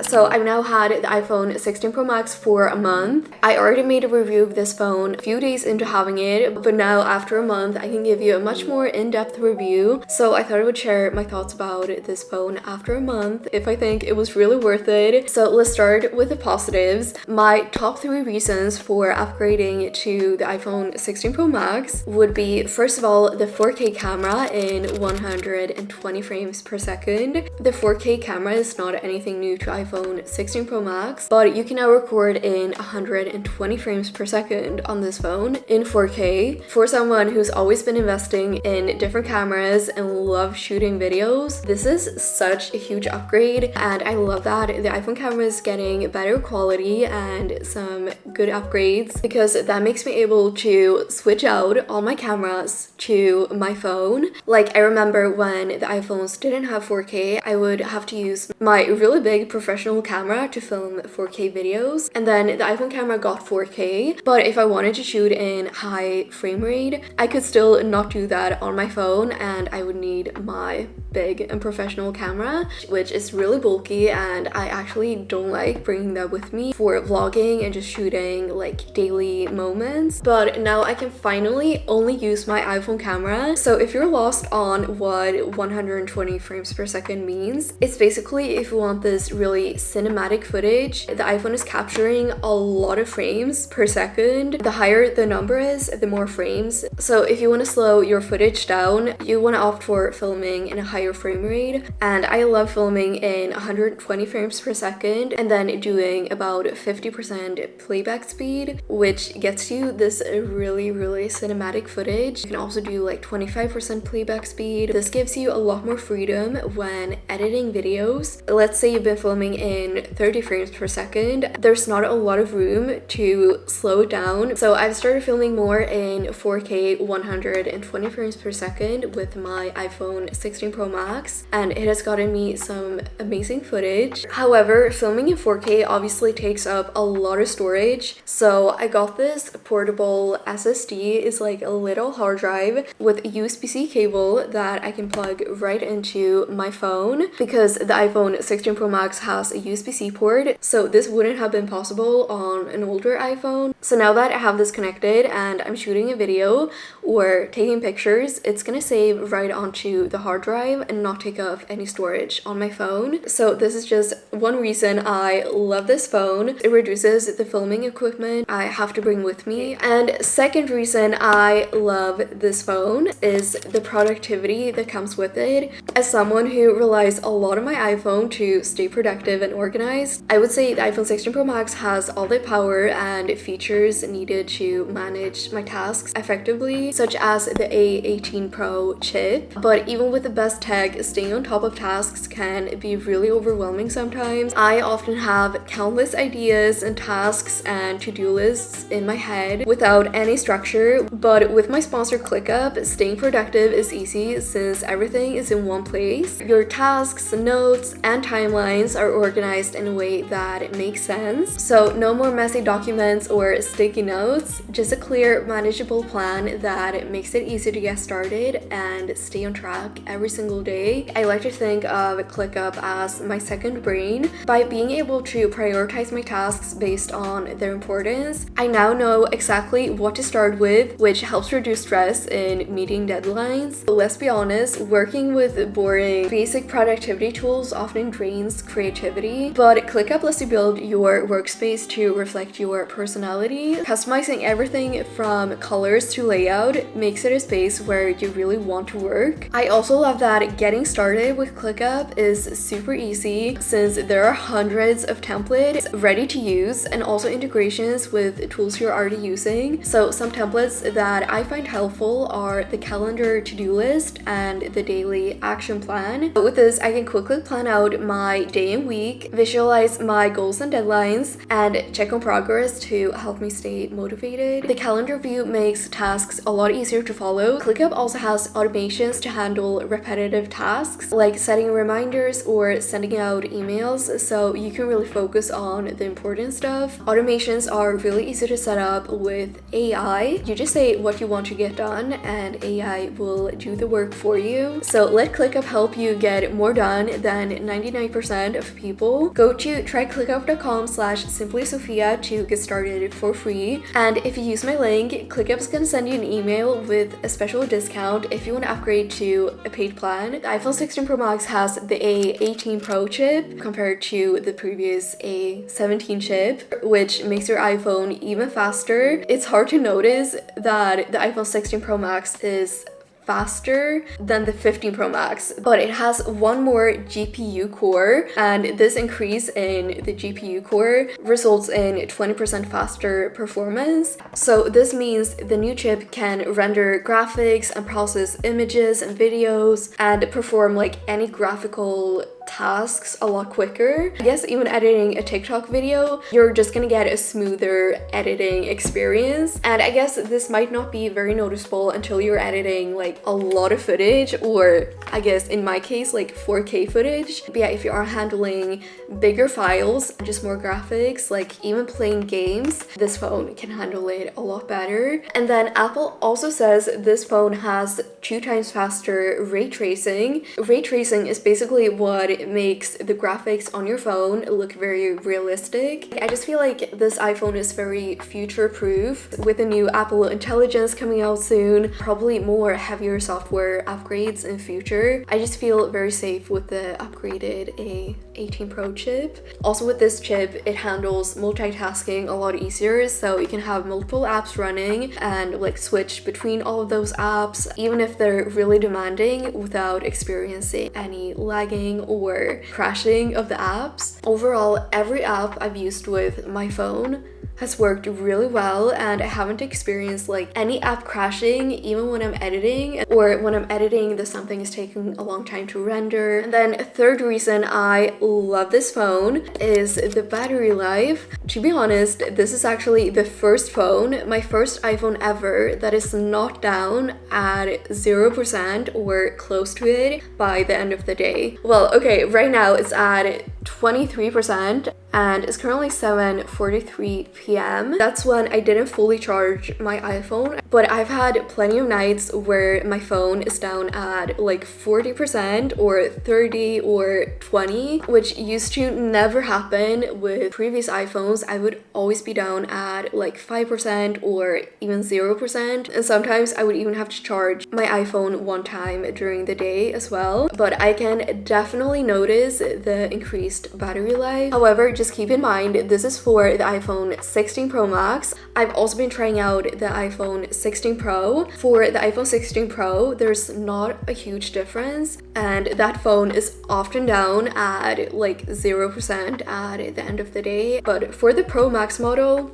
So I've now had the iPhone 16 Pro Max for a month. I already made a review of this phone a few days into having it, but now after a month I can give you a much more in-depth review. So I thought I would share my thoughts about this phone after a month, if I think it was really worth it. So let's start with the positives. My top 3 reasons for upgrading to the iPhone 16 Pro Max would be, first of all, the 4K camera in 120 frames per second. The 4K camera is not anything new to iPhone 16 Pro Max, but you can now record in 120 frames per second on this phone in 4K. For someone who's always been investing in different cameras and loves shooting videos, this is such a huge upgrade, and I love that the iPhone camera is getting better quality and some good upgrades, because that makes me able to switch out all my cameras to my phone. Like, I remember when the iPhones didn't have 4K, I would have to use my really big professional camera to film 4K videos, and then the iPhone camera got 4K, but if I wanted to shoot in high frame rate, I could still not do that on my phone, and I would need my big and professional camera, which is really bulky, and I actually don't like bringing that with me for vlogging and just shooting like daily moments. But now I can finally only use my iPhone camera. So if you're lost on what 120 frames per second means, it's basically if you want this really cinematic footage, the iPhone is capturing a lot of frames per second. The higher the number is, the more frames. So if you want to slow your footage down, you want to opt for filming in a higher frame rate, and I love filming in 120 frames per second and then doing about 50% playback speed, which gets you this really cinematic footage. You can also do like 25% playback speed. This gives you a lot more freedom when editing videos. Let's say you've been filming in 30 frames per second, there's not a lot of room to slow it down, so I've started filming more in 4K 120 frames per second with my iPhone 16 Pro Max, and it has gotten me some amazing footage. However, filming in 4K obviously takes up a lot of storage, so I got this portable SSD. It's like a little hard drive with a USB-C cable that I can plug right into my phone, because the iPhone 16 Pro Max has a USB-C port, so this wouldn't have been possible on an older iPhone. So now that I have this connected and I'm shooting a video or taking pictures, it's gonna save right onto the hard drive and not take up any storage on my phone. So this is just one reason I love this phone. It reduces the filming equipment I have to bring with me. And second reason I love this phone is the productivity that comes with it. As someone who relies a lot on my iPhone to stay productive and organized, I would say the iPhone 16 Pro Max has all the power and features needed to manage my tasks effectively, such as the A18 Pro chip. But even with the best tech, staying on top of tasks can be really overwhelming sometimes. I often have countless ideas and tasks and to-do lists in my head without any structure, but with my sponsor ClickUp, staying productive is easy since everything is in one place. Your tasks, notes, and timelines are organized in a way that makes sense. So no more messy documents or sticky notes, just a clear, manageable plan that makes it easy to get started and stay on track every single day. I like to think of ClickUp as my second brain. By being able to prioritize my tasks based on their importance, I now know exactly what to start with, which helps reduce stress in meeting deadlines. But let's be honest, working with boring, basic productivity tools often drains creativity, but ClickUp lets you build your workspace to reflect your personality. Customizing everything from colors to layout makes it a space where you really want to work. I also love that getting started with ClickUp is super easy since there are hundreds of templates ready to use and also integrations with tools you're already using. So some templates that I find helpful are the calendar to-do list and the daily action plan. With this, I can quickly plan out my day and week, visualize my goals and deadlines, and check on progress to help me stay motivated. The calendar view makes tasks a lot lot easier to follow. ClickUp also has automations to handle repetitive tasks like setting reminders or sending out emails, so you can really focus on the important stuff. Automations are really easy to set up with AI. You just say what you want to get done and AI will do the work for you. So let ClickUp help you get more done than 99% of people. Go to tryclickup.com/simplysofia to get started for free. And if you use my link, ClickUp's gonna send you an email with a special discount if you want to upgrade to a paid plan. The iPhone 16 Pro Max has the A18 Pro chip compared to the previous A17 chip, which makes your iPhone even faster. It's hard to notice that the iPhone 16 Pro Max is faster than the 15 Pro Max, but it has one more GPU core, and this increase in the GPU core results in 20% faster performance. So this means the new chip can render graphics and process images and videos and perform like any graphical tasks a lot quicker. I guess even editing a TikTok video, you're just gonna get a smoother editing experience. And I guess this might not be very noticeable until you're editing like a lot of footage, or I guess in my case like 4K footage. But yeah, if you are handling bigger files, just more graphics, like even playing games, this phone can handle it a lot better. And then Apple also says this phone has 2 times faster ray tracing. Ray tracing is basically what makes the graphics on your phone look very realistic. I just feel like this iPhone is very future-proof with the new Apple Intelligence coming out soon, probably more heavier software upgrades in future. I just feel very safe with the upgraded A18 Pro chip. Also with this chip, it handles multitasking a lot easier, so you can have multiple apps running and like switch between all of those apps, even if they're really demanding, without experiencing any lagging or crashing of the apps. Overall, every app I've used with my phone has worked really well, and I haven't experienced like any app crashing even when I'm editing, or when I'm editing that something is taking a long time to render. And then a third reason I love this phone is the battery life. To be honest, this is actually the first phone, my first iPhone ever, that is not down at 0% or close to it by the end of the day. Well, okay, right now it's at 23% and it's currently 7:43 p.m. That's when I didn't fully charge my iPhone, but I've had plenty of nights where my phone is down at like 40% or 30 or 20, which used to never happen with previous iPhones. I would always be down at like 5% or even 0%, and sometimes I would even have to charge my iPhone one time during the day as well. But I can definitely notice the increased battery life. However, just keep in mind, this is for the iPhone 16 Pro Max. I've also been trying out the iPhone 16 Pro. For the iPhone 16 Pro, there's not a huge difference, and that phone is often down at like 0% at the end of the day. But for the Pro Max model,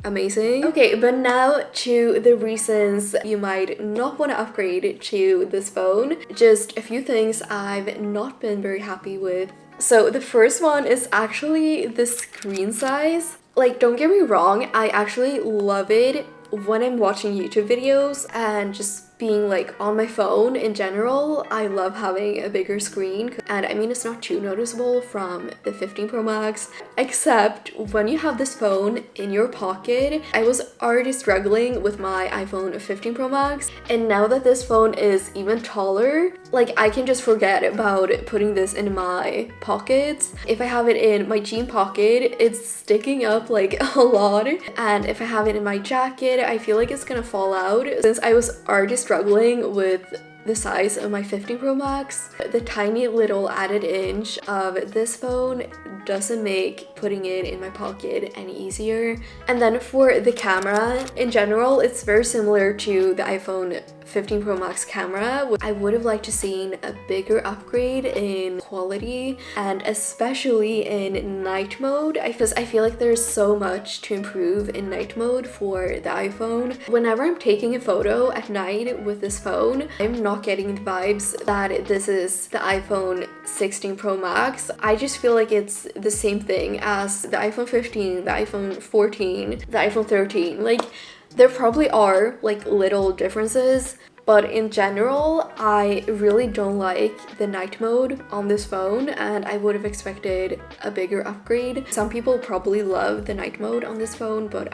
amazing. Okay, but now to the reasons you might not want to upgrade to this phone. Just a few things I've not been very happy with. So the first one is actually the screen size. Like, don't get me wrong, I actually love it when I'm watching YouTube videos and just being like on my phone in general. I love having a bigger screen, and I mean it's not too noticeable from the 15 Pro Max, except when you have this phone in your pocket. I was already struggling with my iPhone 15 Pro Max, and now that this phone is even taller, like I can just forget about putting this in my pockets. If I have it in my jean pocket, it's sticking up like a lot, and if I have it in my jacket, I feel like it's gonna fall out. Since I was already struggling with the size of my 15 Pro Max, the tiny little added inch of this phone doesn't make putting it in my pocket any easier. And then for the camera, in general, it's very similar to the iPhone 15 Pro Max camera. I would have liked to seen a bigger upgrade in quality, and especially in night mode, because I feel like there's so much to improve in night mode for the iPhone. Whenever I'm taking a photo at night with this phone, I'm not getting the vibes that this is the iPhone 16 Pro Max. I just feel like it's the same thing as the iPhone 15, the iPhone 14, the iPhone 13. Like, There probably are like little differences, but in general, I really don't like the night mode on this phone, and I would have expected a bigger upgrade. Some people probably love the night mode on this phone, but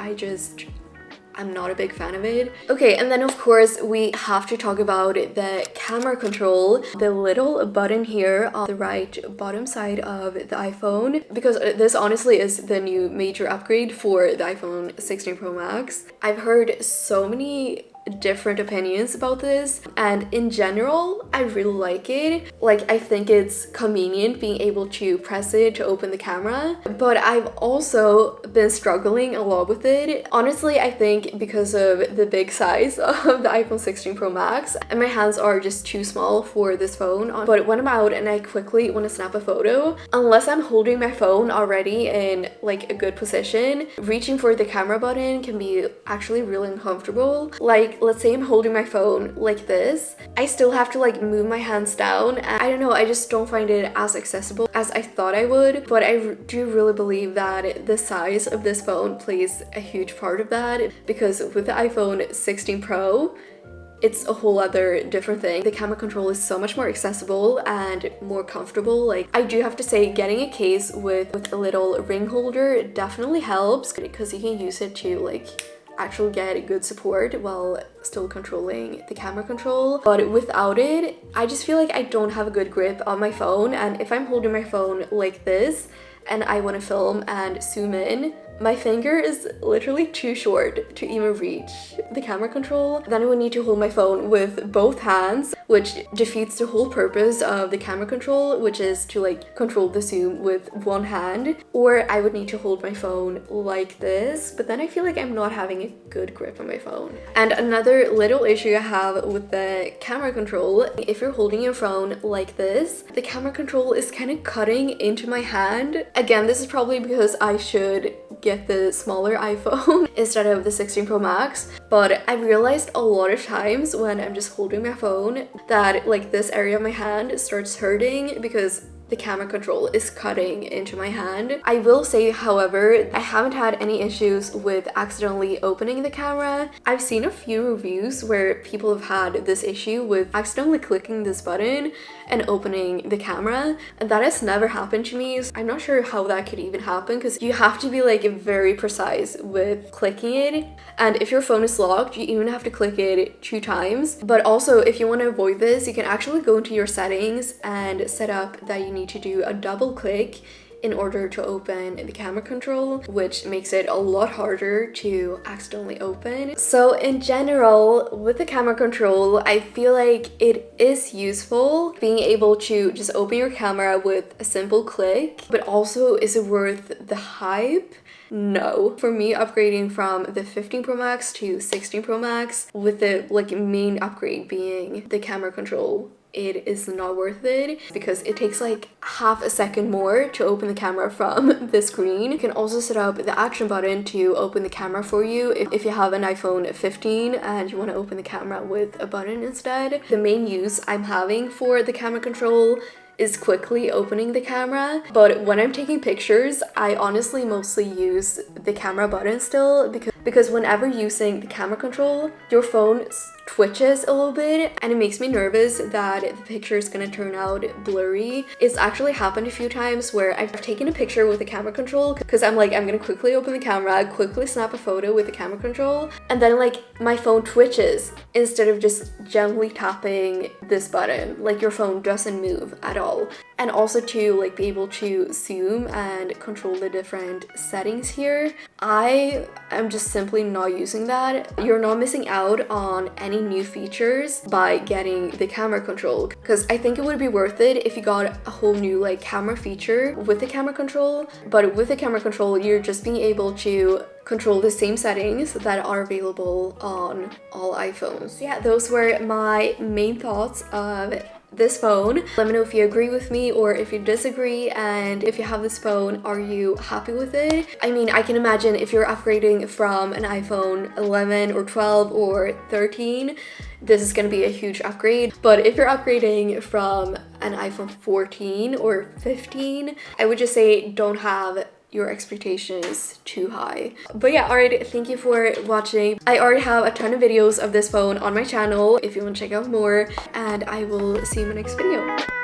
I'm not a big fan of it. Okay, and then of course we have to talk about the camera control, the little button here on the right bottom side of the iPhone, because this honestly is the new major upgrade for the iPhone 16 Pro Max. I've heard so many different opinions about this, and in general I really like it. Like, I think it's convenient being able to press it to open the camera, but I've also been struggling a lot with it. Honestly, I think because of the big size of the iPhone 16 Pro Max, and my hands are just too small for this phone. But when I'm out and I quickly want to snap a photo, unless I'm holding my phone already in like a good position, reaching for the camera button can be actually really uncomfortable. Like, let's say I'm holding my phone like this, I still have to like move my hands down, and I don't know, I just don't find it as accessible as I thought I would. But I do really believe that the size of this phone plays a huge part of that, because with the iPhone 16 Pro, it's a whole other different thing. The camera control is so much more accessible and more comfortable. Like, I do have to say, getting a case with a little ring holder definitely helps, because you can use it to like actually get good support while still controlling the camera control. But without it, I just feel like I don't have a good grip on my phone, and if I'm holding my phone like this and I want to film and zoom in, my finger is literally too short to even reach the camera control. Then I would need to hold my phone with both hands, which defeats the whole purpose of the camera control, which is to like control the zoom with one hand. Or I would need to hold my phone like this, but then I feel like I'm not having a good grip on my phone. And another little issue I have with the camera control, if you're holding your phone like this, the camera control is kind of cutting into my hand. Again, this is probably because I should get the smaller iPhone instead of the 16 Pro Max, but I realized a lot of times when I'm just holding my phone that like this area of my hand starts hurting because the camera control is cutting into my hand. I will say, however, I haven't had any issues with accidentally opening the camera. I've seen a few reviews where people have had this issue with accidentally clicking this button and opening the camera, and that has never happened to me. So I'm not sure how that could even happen, because you have to be like very precise with clicking it, and if your phone is locked, you even have to click it 2 times. But also, if you want to avoid this, you can actually go into your settings and set up that you need to do a double click in order to open the camera control, which makes it a lot harder to accidentally open. So in general, with the camera control, I feel like it is useful being able to just open your camera with a simple click, but also, is it worth the hype? No. For me, upgrading from the 15 Pro Max to 16 Pro Max, with the like main upgrade being the camera control, it is not worth it, because it takes like half a second more to open the camera from the screen. You can also set up the action button to open the camera for you if you have an iPhone 15 and you want to open the camera with a button instead. The main use I'm having for the camera control is quickly opening the camera, but when I'm taking pictures, I honestly mostly use the camera button still, because whenever using the camera control, your phone twitches a little bit, and it makes me nervous that the picture is gonna turn out blurry. It's actually happened a few times where I've taken a picture with the camera control, because I'm like, I'm gonna quickly open the camera, quickly snap a photo with the camera control, and then like my phone twitches instead of just gently tapping this button. Like, your phone doesn't move at all. And also to like be able to zoom and control the different settings here, I am just simply not using that. You're not missing out on any new features by getting the camera control, because I think it would be worth it if you got a whole new like camera feature with the camera control. But with the camera control, you're just being able to control the same settings that are available on all iPhones. Yeah, those were my main thoughts of this phone. Let me know if you agree with me or if you disagree, and if you have this phone, are you happy with it? I mean, I can imagine if you're upgrading from an iPhone 11 or 12 or 13, this is going to be a huge upgrade. But if you're upgrading from an iPhone 14 or 15, I would just say don't have your expectation is too high. But yeah, alright, thank you for watching. I already have a ton of videos of this phone on my channel if you want to check out more, and I will see you in my next video.